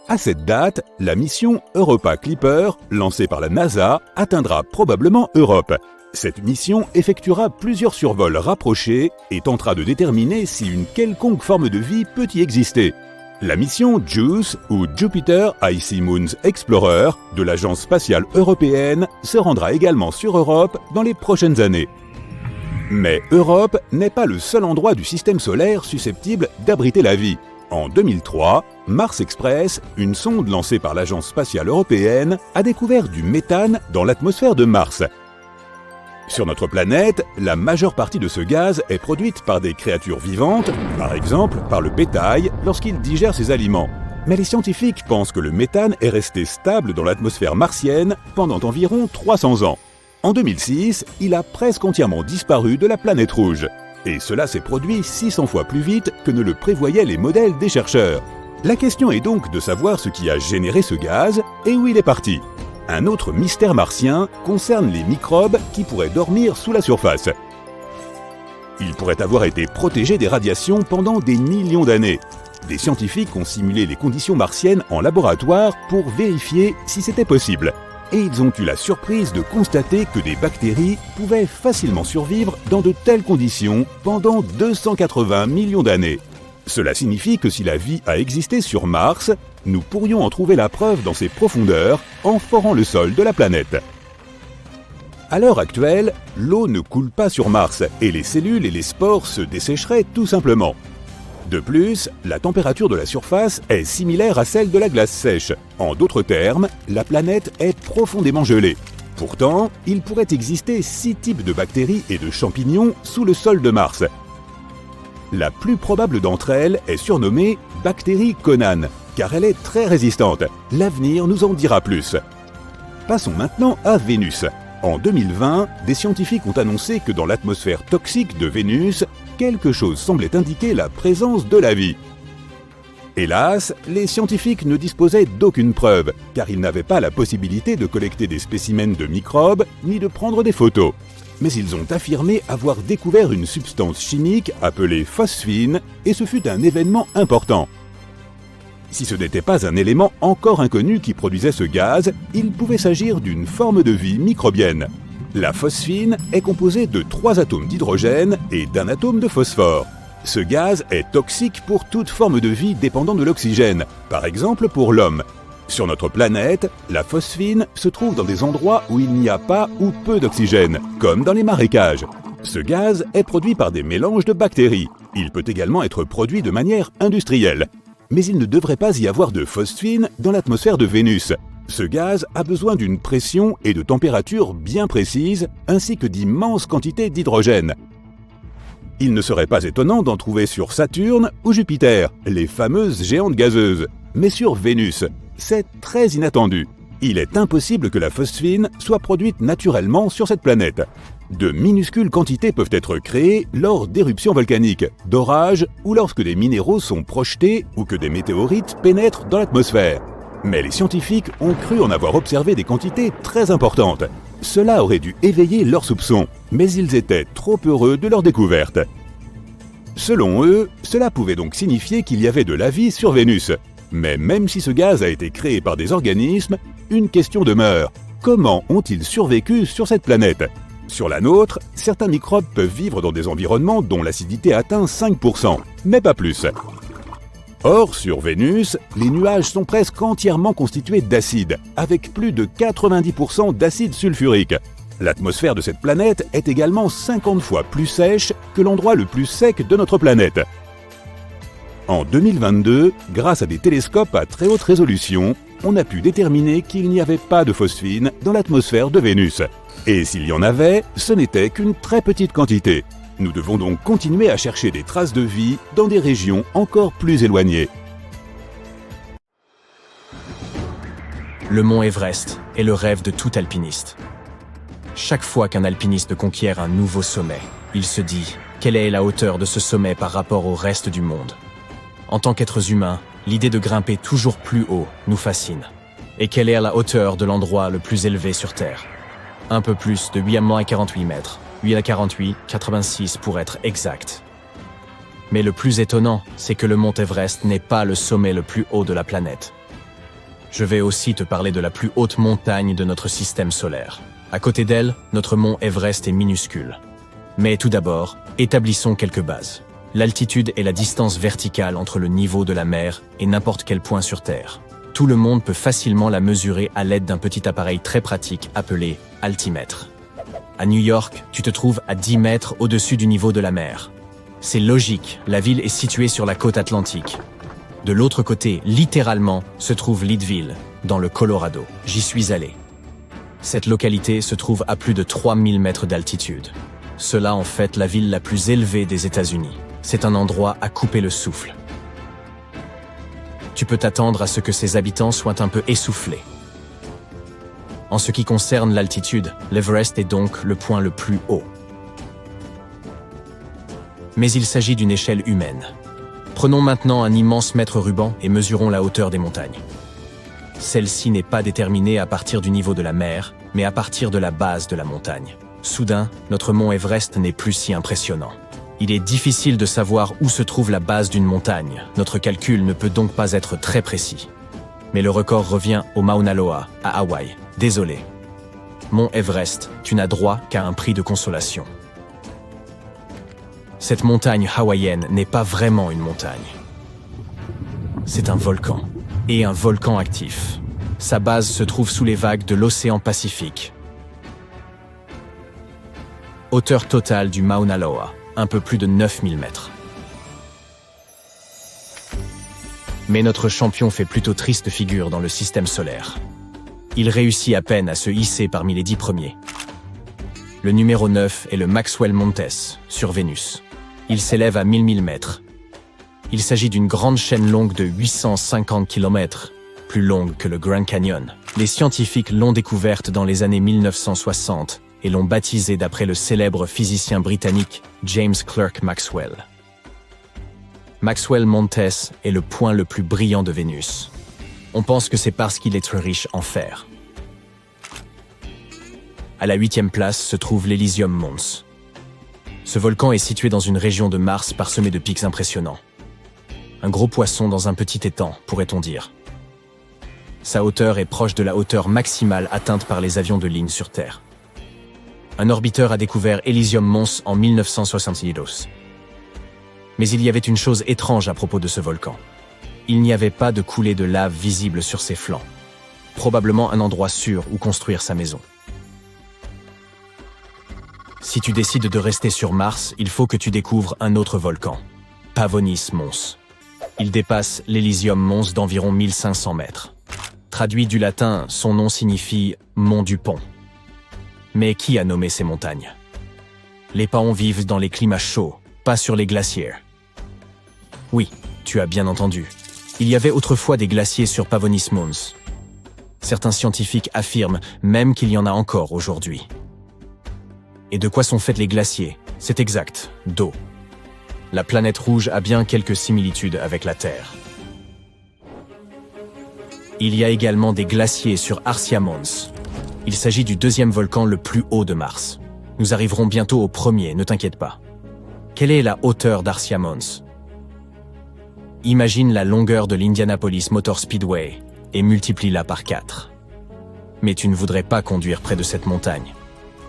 À cette date, la mission Europa Clipper, lancée par la NASA, atteindra probablement Europe. Cette mission effectuera plusieurs survols rapprochés et tentera de déterminer si une quelconque forme de vie peut y exister. La mission JUICE, ou Jupiter Icy Moons Explorer, de l'Agence spatiale européenne, se rendra également sur Europe dans les prochaines années. Mais Europe n'est pas le seul endroit du système solaire susceptible d'abriter la vie. En 2003, Mars Express, une sonde lancée par l'Agence spatiale européenne, a découvert du méthane dans l'atmosphère de Mars. Sur notre planète, la majeure partie de ce gaz est produite par des créatures vivantes, par exemple par le bétail lorsqu'il digère ses aliments. Mais les scientifiques pensent que le méthane est resté stable dans l'atmosphère martienne pendant environ 300 ans. En 2006, il a presque entièrement disparu de la planète rouge. Et cela s'est produit 600 fois plus vite que ne le prévoyaient les modèles des chercheurs. La question est donc de savoir ce qui a généré ce gaz et où il est parti. Un autre mystère martien concerne les microbes qui pourraient dormir sous la surface. Ils pourraient avoir été protégés des radiations pendant des millions d'années. Des scientifiques ont simulé les conditions martiennes en laboratoire pour vérifier si c'était possible. Et ils ont eu la surprise de constater que des bactéries pouvaient facilement survivre dans de telles conditions pendant 280 millions d'années. Cela signifie que si la vie a existé sur Mars, nous pourrions en trouver la preuve dans ses profondeurs en forant le sol de la planète. À l'heure actuelle, l'eau ne coule pas sur Mars et les cellules et les spores se dessécheraient tout simplement. De plus, la température de la surface est similaire à celle de la glace sèche. En d'autres termes, la planète est profondément gelée. Pourtant, il pourrait exister 6 types de bactéries et de champignons sous le sol de Mars. La plus probable d'entre elles est surnommée bactérie Conan, car elle est très résistante. L'avenir nous en dira plus. Passons maintenant à Vénus. En 2020, des scientifiques ont annoncé que dans l'atmosphère toxique de Vénus, quelque chose semblait indiquer la présence de la vie. Hélas, les scientifiques ne disposaient d'aucune preuve, car ils n'avaient pas la possibilité de collecter des spécimens de microbes ni de prendre des photos. Mais ils ont affirmé avoir découvert une substance chimique appelée phosphine, et ce fut un événement important. Si ce n'était pas un élément encore inconnu qui produisait ce gaz, il pouvait s'agir d'une forme de vie microbienne. La phosphine est composée de 3 atomes d'hydrogène et d'un atome de phosphore. Ce gaz est toxique pour toute forme de vie dépendant de l'oxygène, par exemple pour l'homme. Sur notre planète, la phosphine se trouve dans des endroits où il n'y a pas ou peu d'oxygène, comme dans les marécages. Ce gaz est produit par des mélanges de bactéries. Il peut également être produit de manière industrielle. Mais il ne devrait pas y avoir de phosphine dans l'atmosphère de Vénus. Ce gaz a besoin d'une pression et de température bien précises, ainsi que d'immenses quantités d'hydrogène. Il ne serait pas étonnant d'en trouver sur Saturne ou Jupiter, les fameuses géantes gazeuses. Mais sur Vénus, c'est très inattendu. Il est impossible que la phosphine soit produite naturellement sur cette planète. De minuscules quantités peuvent être créées lors d'éruptions volcaniques, d'orages ou lorsque des minéraux sont projetés ou que des météorites pénètrent dans l'atmosphère. Mais les scientifiques ont cru en avoir observé des quantités très importantes. Cela aurait dû éveiller leurs soupçons, mais ils étaient trop heureux de leur découverte. Selon eux, cela pouvait donc signifier qu'il y avait de la vie sur Vénus. Mais même si ce gaz a été créé par des organismes, une question demeure. Comment ont-ils survécu sur cette planète ? Sur la nôtre, certains microbes peuvent vivre dans des environnements dont l'acidité atteint 5%, mais pas plus. Or, sur Vénus, les nuages sont presque entièrement constitués d'acide, avec plus de 90% d'acide sulfurique. L'atmosphère de cette planète est également 50 fois plus sèche que l'endroit le plus sec de notre planète. En 2022, grâce à des télescopes à très haute résolution, on a pu déterminer qu'il n'y avait pas de phosphine dans l'atmosphère de Vénus. Et s'il y en avait, ce n'était qu'une très petite quantité. Nous devons donc continuer à chercher des traces de vie dans des régions encore plus éloignées. Le mont Everest est le rêve de tout alpiniste. Chaque fois qu'un alpiniste conquiert un nouveau sommet, il se dit « Quelle est la hauteur de ce sommet par rapport au reste du monde ?» En tant qu'êtres humains, l'idée de grimper toujours plus haut nous fascine. Et quelle est la hauteur de l'endroit le plus élevé sur Terre ? Un peu plus de 8,48 mètres. 8,48, 86 pour être exact. Mais le plus étonnant, c'est que le mont Everest n'est pas le sommet le plus haut de la planète. Je vais aussi te parler de la plus haute montagne de notre système solaire. À côté d'elle, notre mont Everest est minuscule. Mais tout d'abord, établissons quelques bases. L'altitude est la distance verticale entre le niveau de la mer et n'importe quel point sur Terre. Tout le monde peut facilement la mesurer à l'aide d'un petit appareil très pratique appelé altimètre. À New York, tu te trouves à 10 mètres au-dessus du niveau de la mer. C'est logique, la ville est située sur la côte atlantique. De l'autre côté, littéralement, se trouve Leadville, dans le Colorado. J'y suis allé. Cette localité se trouve à plus de 3000 mètres d'altitude. Cela en fait la ville la plus élevée des États-Unis. C'est un endroit à couper le souffle. Tu peux t'attendre à ce que ses habitants soient un peu essoufflés. En ce qui concerne l'altitude, l'Everest est donc le point le plus haut. Mais il s'agit d'une échelle humaine. Prenons maintenant un immense mètre ruban et mesurons la hauteur des montagnes. Celle-ci n'est pas déterminée à partir du niveau de la mer, mais à partir de la base de la montagne. Soudain, notre mont Everest n'est plus si impressionnant. Il est difficile de savoir où se trouve la base d'une montagne. Notre calcul ne peut donc pas être très précis. Mais le record revient au Mauna Loa, à Hawaï. Désolé. Mont Everest, tu n'as droit qu'à un prix de consolation. Cette montagne hawaïenne n'est pas vraiment une montagne. C'est un volcan, et un volcan actif. Sa base se trouve sous les vagues de l'océan Pacifique. Hauteur totale du Mauna Loa, un peu plus de 9000 mètres. Mais notre champion fait plutôt triste figure dans le système solaire. Il réussit à peine à se hisser parmi les 10 premiers. Le numéro 9 est le Maxwell Montes, sur Vénus. Il s'élève à 1000 mètres. Il s'agit d'une grande chaîne longue de 850 km, plus longue que le Grand Canyon. Les scientifiques l'ont découverte dans les années 1960 et l'ont baptisée d'après le célèbre physicien britannique James Clerk Maxwell. Maxwell Montes est le point le plus brillant de Vénus. On pense que c'est parce qu'il est très riche en fer. À la 8e place se trouve l'Elysium Mons. Ce volcan est situé dans une région de Mars parsemée de pics impressionnants. Un gros poisson dans un petit étang, pourrait-on dire. Sa hauteur est proche de la hauteur maximale atteinte par les avions de ligne sur Terre. Un orbiteur a découvert Elysium Mons en 1972. Mais il y avait une chose étrange à propos de ce volcan. Il n'y avait pas de coulée de lave visible sur ses flancs. Probablement un endroit sûr où construire sa maison. Si tu décides de rester sur Mars, il faut que tu découvres un autre volcan, Pavonis Mons. Il dépasse l'Elysium Mons d'environ 1500 mètres. Traduit du latin, son nom signifie « mont du pont ». Mais qui a nommé ces montagnes? Les paons vivent dans les climats chauds, pas sur les glaciers. Oui, tu as bien entendu. Il y avait autrefois des glaciers sur Pavonis Mons. Certains scientifiques affirment même qu'il y en a encore aujourd'hui. Et de quoi sont faits les glaciers? C'est exact, d'eau. La planète rouge a bien quelques similitudes avec la Terre. Il y a également des glaciers sur Arsia Mons. Il s'agit du deuxième volcan le plus haut de Mars. Nous arriverons bientôt au premier, ne t'inquiète pas. Quelle est la hauteur d'Arsia Mons? Imagine la longueur de l'Indianapolis Motor Speedway et multiplie-la par 4. Mais tu ne voudrais pas conduire près de cette montagne.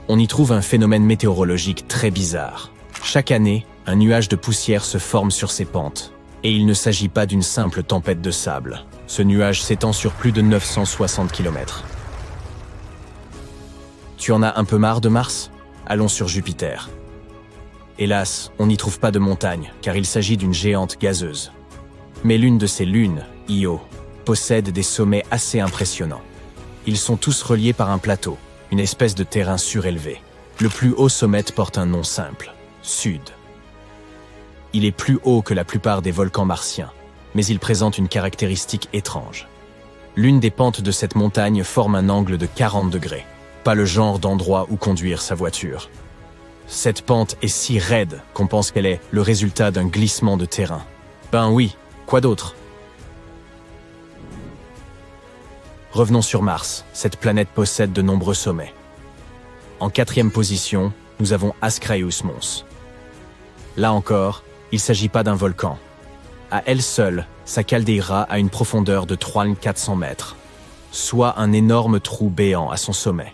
On y trouve un phénomène météorologique très bizarre. Chaque année, un nuage de poussière se forme sur ces pentes. Et il ne s'agit pas d'une simple tempête de sable. Ce nuage s'étend sur plus de 960 km. Tu en as un peu marre de Mars? Allons sur Jupiter. Hélas, on n'y trouve pas de montagne, car il s'agit d'une géante gazeuse. Mais l'une de ces lunes, Io, possède des sommets assez impressionnants. Ils sont tous reliés par un plateau, une espèce de terrain surélevé. Le plus haut sommet porte un nom simple, Sud. Il est plus haut que la plupart des volcans martiens, mais il présente une caractéristique étrange. L'une des pentes de cette montagne forme un angle de 40 degrés, pas le genre d'endroit où conduire sa voiture. Cette pente est si raide qu'on pense qu'elle est le résultat d'un glissement de terrain. Ben oui, quoi d'autre? Revenons sur Mars, cette planète possède de nombreux sommets. En 4e position, nous avons Ascraeus Mons. Là encore, il ne s'agit pas d'un volcan. À elle seule, sa caldeira a une profondeur de 3400 mètres, soit un énorme trou béant à son sommet.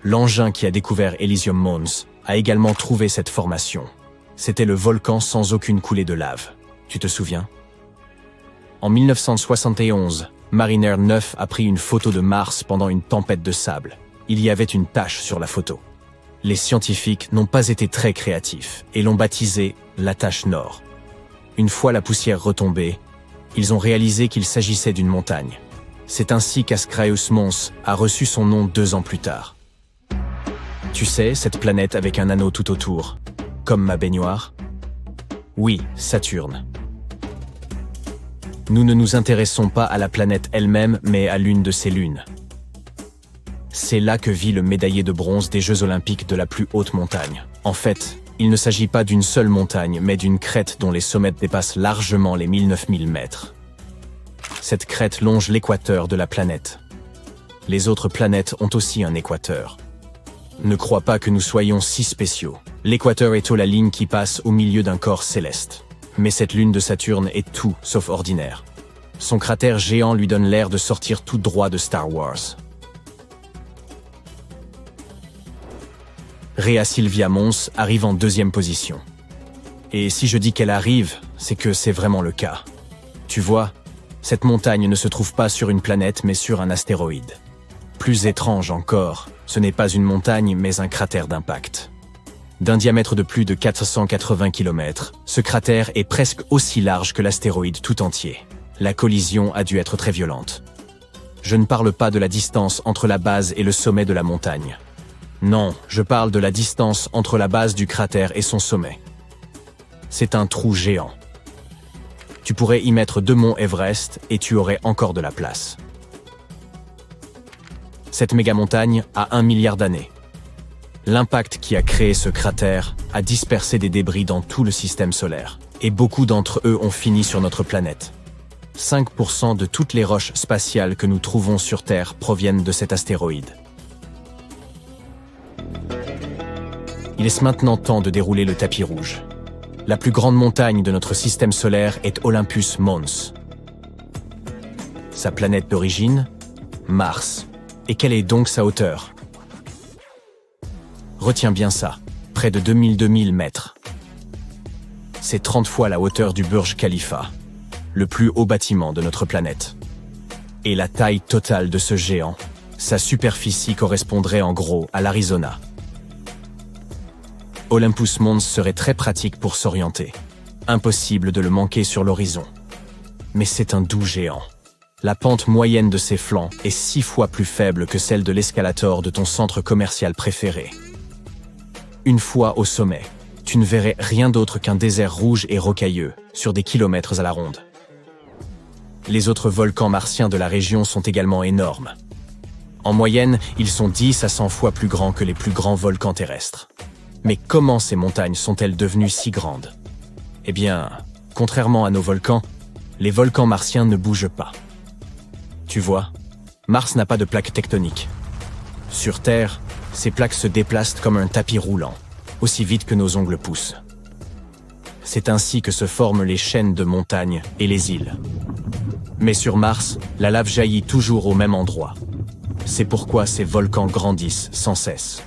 L'engin qui a découvert Elysium Mons a également trouvé cette formation. C'était le volcan sans aucune coulée de lave. Tu te souviens? En 1971, Mariner 9 a pris une photo de Mars pendant une tempête de sable. Il y avait une tache sur la photo. Les scientifiques n'ont pas été très créatifs et l'ont baptisée la tache nord. Une fois la poussière retombée, ils ont réalisé qu'il s'agissait d'une montagne. C'est ainsi qu'Ascraeus Mons a reçu son nom 2 ans plus tard. Tu sais, cette planète avec un anneau tout autour, comme ma baignoire? Oui, Saturne. Nous ne nous intéressons pas à la planète elle-même, mais à l'une de ses lunes. C'est là que vit le médaillé de bronze des Jeux Olympiques de la plus haute montagne. En fait, il ne s'agit pas d'une seule montagne, mais d'une crête dont les sommets dépassent largement les 1000-9000 mètres. Cette crête longe l'équateur de la planète. Les autres planètes ont aussi un équateur. Ne crois pas que nous soyons si spéciaux. L'équateur est la ligne qui passe au milieu d'un corps céleste. Mais cette lune de Saturne est tout sauf ordinaire. Son cratère géant lui donne l'air de sortir tout droit de Star Wars. Rhea Silvia Mons arrive en 2e position. Et si je dis qu'elle arrive, c'est que c'est vraiment le cas. Tu vois, cette montagne ne se trouve pas sur une planète mais sur un astéroïde. Plus étrange encore, ce n'est pas une montagne mais un cratère d'impact. D'un diamètre de plus de 480 km, ce cratère est presque aussi large que l'astéroïde tout entier. La collision a dû être très violente. Je ne parle pas de la distance entre la base et le sommet de la montagne. Non, je parle de la distance entre la base du cratère et son sommet. C'est un trou géant. Tu pourrais y mettre 2 monts Everest et tu aurais encore de la place. Cette mégamontagne a 1 milliard d'années. L'impact qui a créé ce cratère a dispersé des débris dans tout le système solaire, et beaucoup d'entre eux ont fini sur notre planète. 5% de toutes les roches spatiales que nous trouvons sur Terre proviennent de cet astéroïde. Il est maintenant temps de dérouler le tapis rouge. La plus grande montagne de notre système solaire est Olympus Mons. Sa planète d'origine, Mars. Et quelle est donc sa hauteur? Retiens bien ça, près de 2000 mètres. C'est 30 fois la hauteur du Burj Khalifa, le plus haut bâtiment de notre planète. Et la taille totale de ce géant, sa superficie correspondrait en gros à l'Arizona. Olympus Mons serait très pratique pour s'orienter. Impossible de le manquer sur l'horizon. Mais c'est un doux géant. La pente moyenne de ses flancs est 6 fois plus faible que celle de l'escalator de ton centre commercial préféré. Une fois au sommet, tu ne verrais rien d'autre qu'un désert rouge et rocailleux, sur des kilomètres à la ronde. Les autres volcans martiens de la région sont également énormes. En moyenne, ils sont 10 à 100 fois plus grands que les plus grands volcans terrestres. Mais comment ces montagnes sont-elles devenues si grandes? Eh bien, contrairement à nos volcans, les volcans martiens ne bougent pas. Tu vois, Mars n'a pas de plaques tectoniques. Sur Terre, ces plaques se déplacent comme un tapis roulant, aussi vite que nos ongles poussent. C'est ainsi que se forment les chaînes de montagnes et les îles. Mais sur Mars, la lave jaillit toujours au même endroit. C'est pourquoi ces volcans grandissent sans cesse.